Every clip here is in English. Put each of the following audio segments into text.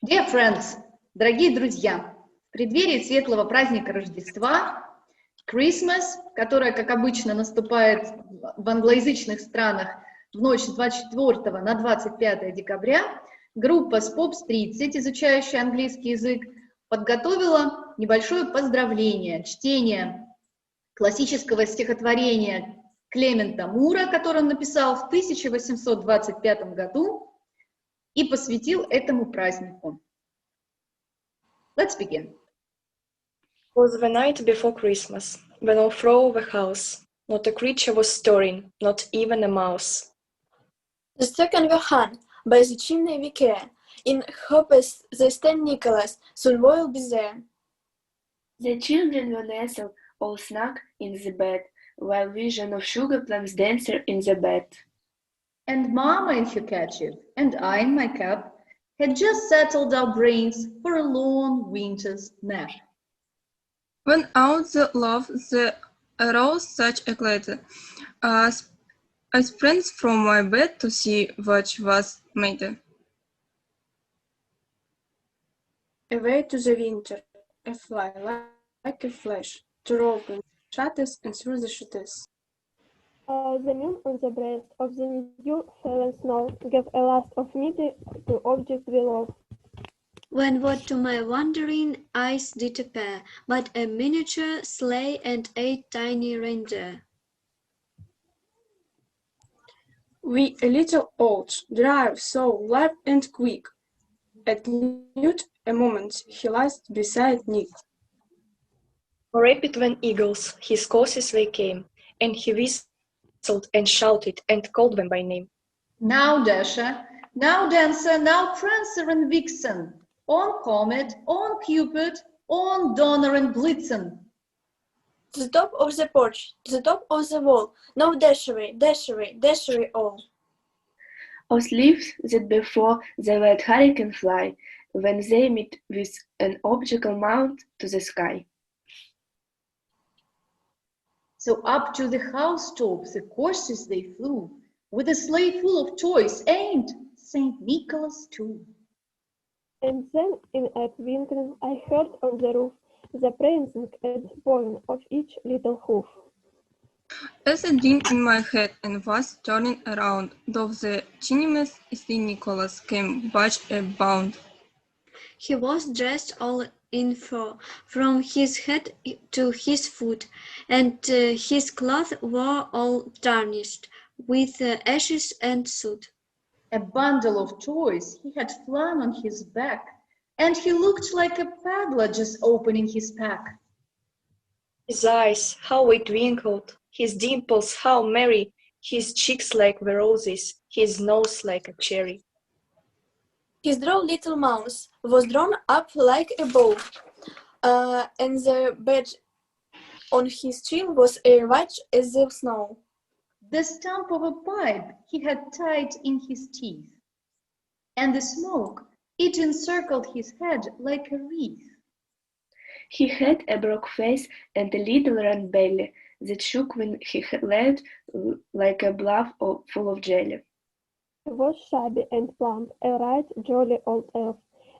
Dear friends, дорогие друзья, в преддверии светлого праздника Рождества, Christmas, которая, как обычно, наступает в англоязычных странах в ночь с 24 на 25 декабря, группа Spop Street, изучающая английский язык, подготовила небольшое поздравление, чтение классического стихотворения Клемента Мура, которое он написал в 1825 году, и посвятил этому празднику. Let's begin. It was the night before Christmas, when all through the house not a creature was stirring, not even a mouse. Застрекан Верхан, безучинной веке, in hopes the St. Nicholas soon will be there. The children were nestled all snug in the bed, while vision of sugar plums danced in the bed. And Mama in her kerchief, and I in my cap, had just settled our brains for a long winter's nap. When out the loft there arose such a clatter, I sprang from my bed to see what was matter. Away to the winter, a fly like a flash, to open shutters and through the shutters. The moon on the breast of the new fallen snow gave a last of meter to objects below. When what to my wondering eyes did appear, but a miniature sleigh and 8 tiny reindeer. We a little old, drive so light and quick. At mute a moment he lies beside Nick. Rapid when eagles, his courses they came, and he whistled and shouted and called them by name. Now Dasher, now Dancer, now Prancer and Vixen, on Comet, on Cupid, on Donner and Blitzen. To the top of the porch, to the top of the wall, no dashery, dashery, dashery all. Of leaves that before the red hurricane fly, when they meet with an object mount to the sky. So up to the housetop the coursers they flew, with a sleigh full of toys, and St. Nicholas too. And then in a twinkling I heard on the roof the prancing and pawing of each little hoof. As I dreamed in my head and was turning around, though the chimneys St. Nicholas came back a bound. He was dressed all in fur, from his head to his foot, and his clothes were all tarnished with ashes and soot. A bundle of toys he had flung on his back, and he looked like a peddler just opening his pack. His eyes, how they twinkled, his dimples, how merry, his cheeks like the roses, his nose like a cherry. His droll little mouth was drawn up like a bow, and the badge on his chin was as white as the snow. The stump of a pipe he had tied in his teeth, and the smoke, it encircled his head like a wreath. He had a broad face and a little round belly that shook when he led like a bluff full of jelly. He was shabby and plump, a right jolly old elf,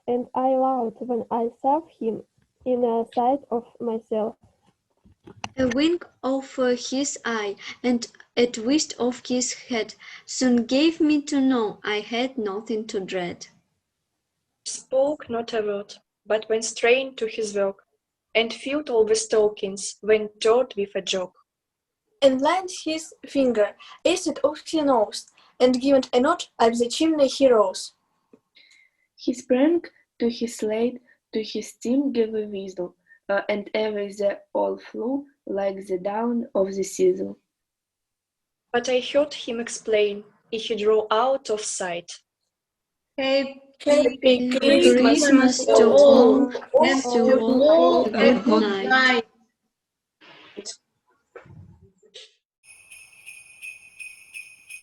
and I laughed when I saw him in a sight of myself. A wink of his eye and a twist of his head soon gave me to know I had nothing to dread. He spoke not a word, but went straight to his work, and filled all the stockings when told with a joke. And laid his finger acid of his nose, and given a nod at the chimney he rose. He sprang to his slate, to his steam gave a whistle, and away they all flew like the down of the sizzle. But I heard him explain, if he drove out of sight. Happy Christmas to all, and to all a good night.